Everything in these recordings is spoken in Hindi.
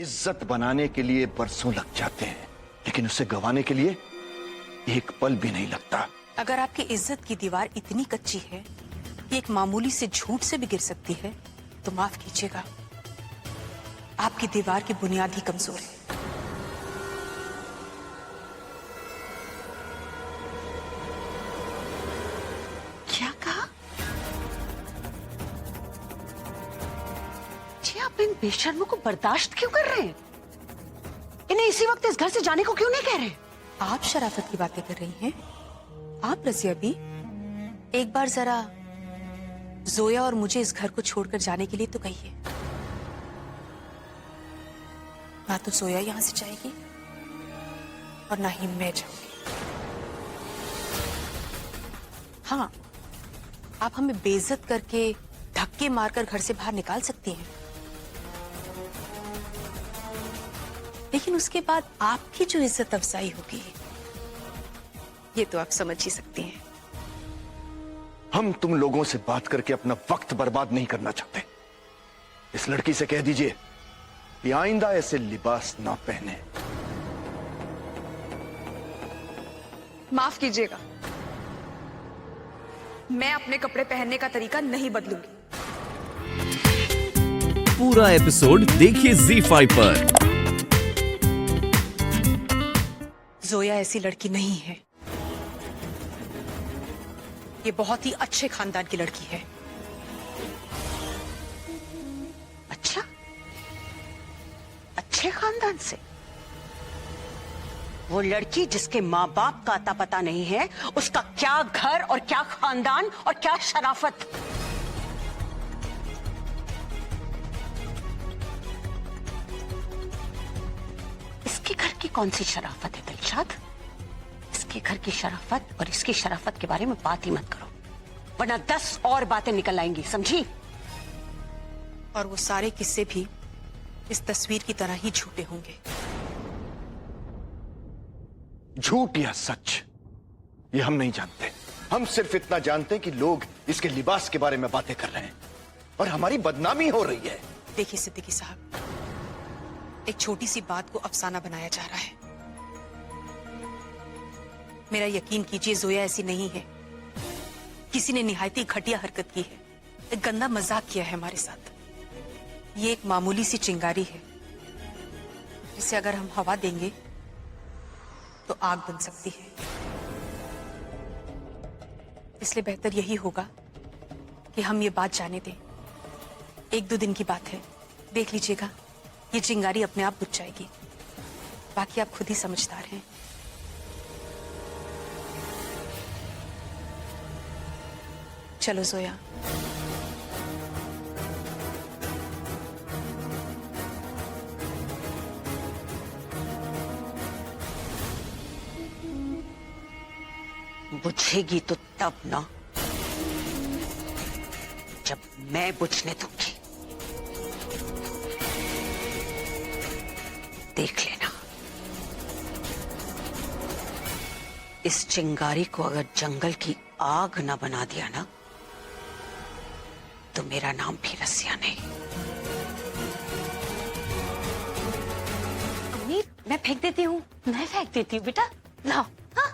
इज्जत बनाने के लिए बरसों लग जाते हैं, लेकिन उसे गंवाने के लिए एक पल भी नहीं लगता। अगर आपकी इज्जत की दीवार इतनी कच्ची है कि एक मामूली से झूठ से भी गिर सकती है, तो माफ कीजिएगा, आपकी दीवार की बुनियाद ही कमजोर है। क्या कहा? जी आप इन बेशर्मों को बर्दाश्त क्यों कर रहे हैं? इन्हें इसी वक्त इस घर से जाने को क्यों नहीं कह रहे? आप शराफत की बातें कर रही हैं? आप रजिया भी एक बार जरा जोया और मुझे इस घर को छोड़कर जाने के लिए तो कहिए। ना तो जोया यहां से जाएगी और ना ही मैं जाऊंगी। हाँ, आप हमें बेइज्जत करके धक्के मारकर घर से बाहर निकाल सकती हैं, लेकिन उसके बाद आपकी जो इज्जत अफजाई होगी ये तो आप समझ ही सकती हैं। हम तुम लोगों से बात करके अपना वक्त बर्बाद नहीं करना चाहते। इस लड़की से कह दीजिए कि आइंदा ऐसे लिबास ना पहने। माफ कीजिएगा, मैं अपने कपड़े पहनने का तरीका नहीं बदलूंगी। पूरा एपिसोड देखिए ZEE5 पर। जोया ऐसी लड़की नहीं है। ये बहुत ही अच्छे खानदान की लड़की है। अच्छा, अच्छे खानदान से? वो लड़की जिसके माँ बाप का अता पता नहीं है, उसका क्या घर और क्या खानदान और क्या शराफत। इसके घर की कौन सी शराफत है दिलशाद? इसके घर की शराफत और इसकी शराफत के बारे में बात ही मत करो, वरना 10 और बातें निकल आएंगी, समझी? और वो सारे किस्से भी इस तस्वीर की तरह ही झूठे होंगे। झूठ या सच ये हम नहीं जानते। हम सिर्फ इतना जानते हैं कि लोग इसके लिबास के बारे में बातें कर रहे हैं और हमारी बदनामी हो रही है। देखिए सिद्दीकी साहब, एक छोटी सी बात को अफसाना बनाया जा रहा है। मेरा यकीन कीजिए, जोया ऐसी नहीं है। किसी ने निहायती घटिया हरकत की है, एक गंदा मजाक किया है हमारे साथ। ये एक मामूली सी चिंगारी है, इसे अगर हम हवा देंगे तो आग बन सकती है। इसलिए बेहतर यही होगा कि हम ये बात जाने दें। 1-2 दिन की बात है, देख लीजिएगा, ये चिंगारी अपने आप बुझ जाएगी। बाकी आप खुद ही समझदार हैं। चलो जोया। बुझेगी तो तब ना, जब मैं बुझने दूंगी। देख लेना, इस चिंगारी को अगर जंगल की आग ना बना दिया ना, तो मेरा नाम भी रसिया नहीं। अम्मी, मैं फेंक देती हूँ। मैं फेंक देती हूँ बेटा, लाओ। हाँ?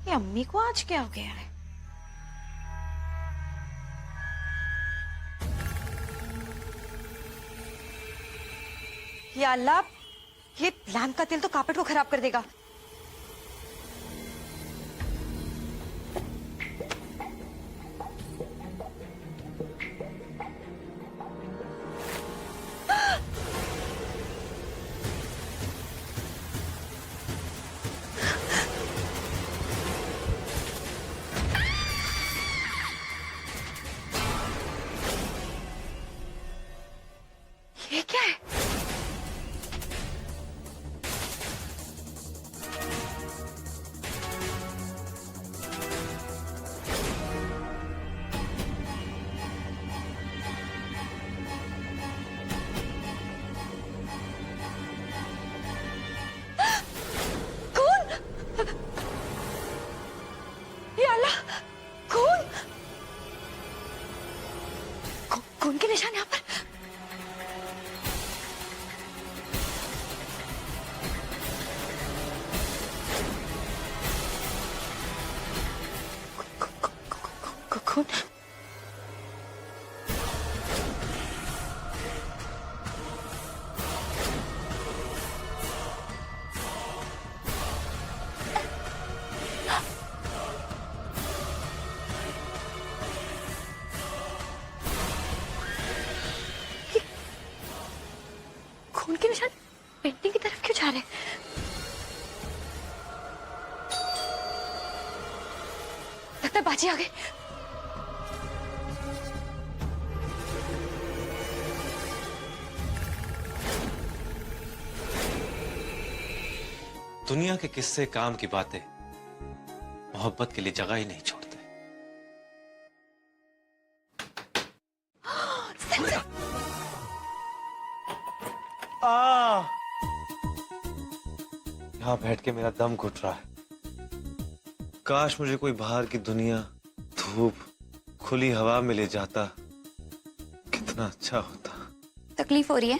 ये अम्मी को आज क्या हो गया है? या अल्लाह, ये लैम्प का तेल तो कार्पेट को खराब कर देगा। ये क्या है? खून के निशान यहाँ पर। खून। खून के निशान पेंटिंग की तरफ क्यों जा रहे हैं? लगता है बाजी आ गई। दुनिया के किस्से, काम की बातें मोहब्बत के लिए जगह ही नहीं छोड़ते। यहां बैठ के मेरा दम घुट रहा है। काश मुझे कोई बाहर की दुनिया, धूप, खुली हवा में ले जाता, कितना अच्छा होता। तकलीफ हो रही है?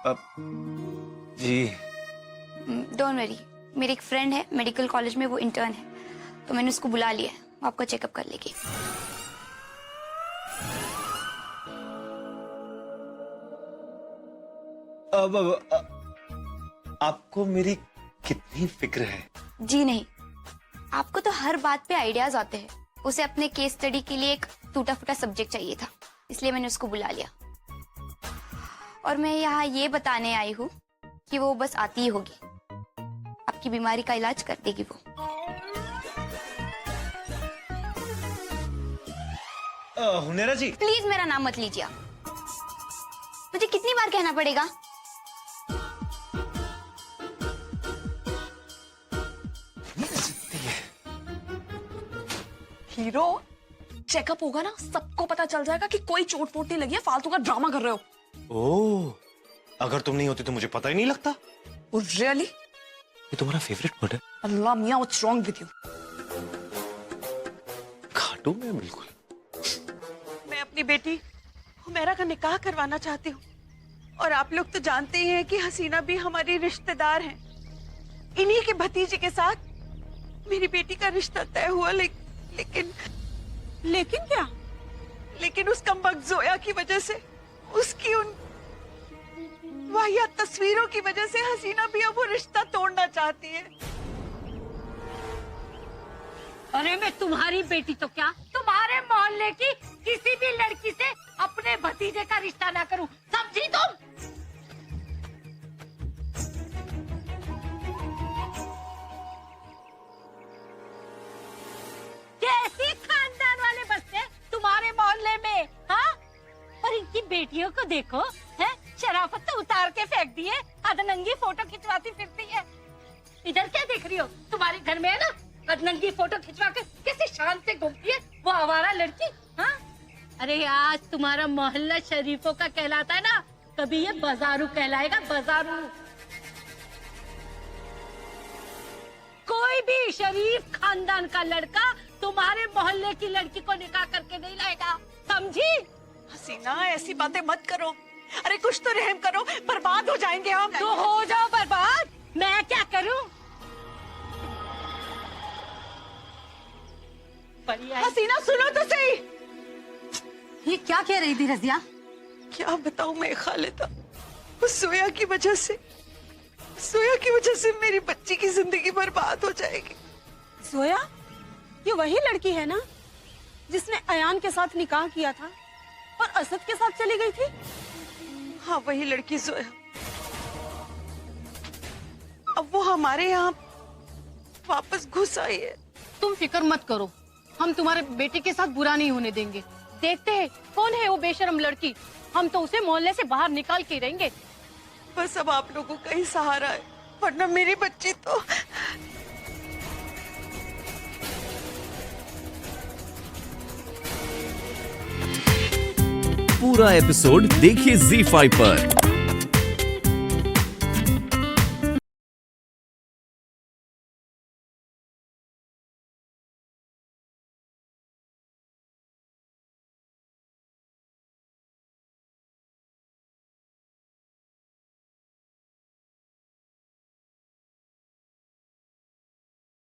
अब जी डोंट वरी, मेरी एक फ्रेंड है मेडिकल कॉलेज में, वो इंटर्न है, तो मैंने उसको बुला लिया है, वो आपको चेकअप कर लेगी। अब आपको मेरी कितनी फिक्र है? जी नहीं, आपको तो हर बात पे आइडियाज आते हैं। उसे अपने केस स्टडी के लिए एक टूटा फूटा सब्जेक्ट चाहिए था, इसलिए मैंने उसको बुला लिया। और मैं यहाँ ये बताने आई हूँ कि वो बस आती ही होगी, आपकी बीमारी का इलाज कर देगी वो। हुनैरा जी, प्लीज मेरा नाम मत लीजिए आप। मुझे कितनी बार कहना पड़ेगा? हीरो, चेकअप होगा ना, सबको पता चल जाएगा कि कोई चोट वोट नहीं लगी है, फालतू का ड्रामा कर रहे हो। ओह, अगर तुम नहीं होती तो मुझे पता ही नहीं लगता। Oh, really? ये तुम्हारा फेवरेट वर्ड है? अल्लाह मियां, what's wrong with you? Khatu में बिल्कुल। मैं अपनी बेटी हुमैरा का निकाह करवाना चाहती हूँ, और आप लोग तो जानते ही हैं कि हसीना भी हमारी रिश्तेदार हैं। इन्हीं के भतीजे के साथ मेरी बेटी का रिश्ता तय हुआ, लेकिन क्या? लेकिन उस कमबख्त जोया की वजह से, उसकी उन वाहियात तस्वीरों की वजह से हसीना भी अब वो रिश्ता तोड़ना चाहती है। अरे मैं तुम्हारी बेटी तो क्या, तुम्हारे मोहल्ले की किसी भी लड़की से अपने भतीजे का रिश्ता ना करूं, समझी तुम? कैसी खानदान वाले बसते तुम्हारे मोहल्ले में, हाँ? और इनकी बेटियों को देखो, है शराफत तो उतार के फेंक दी है, अधनंगी फोटो खिंचवाती फिरती है। इधर क्या देख रही हो? तुम्हारे घर में है ना, अधनंगी फोटो खिंचवा के किसी शान से घूमती है वो आवारा लड़की, हाँ? अरे आज तुम्हारा मोहल्ला शरीफों का कहलाता है ना, कभी ये बाजारू कहलाएगा, बाजारू। कोई भी शरीफ खानदान का लड़का तुम्हारे मोहल्ले की लड़की को निकाह करके नहीं लाएगा, समझी? हसीना, ऐसी बातें मत करो। अरे कुछ तो रहम करो, बर्बाद हो जाएंगे हम। तो हो जाओ बर्बाद, मैं क्या करूं? हसीना सुनो तो सही। ये क्या कह रही थी रजिया? क्या बताऊं मैं खालिदा, उस सोया की वजह से मेरी बच्ची की जिंदगी बर्बाद हो जाएगी। जोया, ये वही लड़की है ना जिसने अयान के साथ निकाह किया था और असद के साथ चली गई थी? हाँ, वही लड़की जोया। अब वो हमारे यहाँ वापस घुस आई है। तुम फिक्र मत करो, हम तुम्हारे बेटे के साथ बुरा नहीं होने देंगे। देखते हैं कौन है वो बेशरम लड़की, हम तो उसे मोहल्ले से बाहर निकाल के रहेंगे। बस अब आप लोगों का ही सहारा है, वरना मेरी बच्ची तो। पूरा एपिसोड देखिए ZEE5 पर।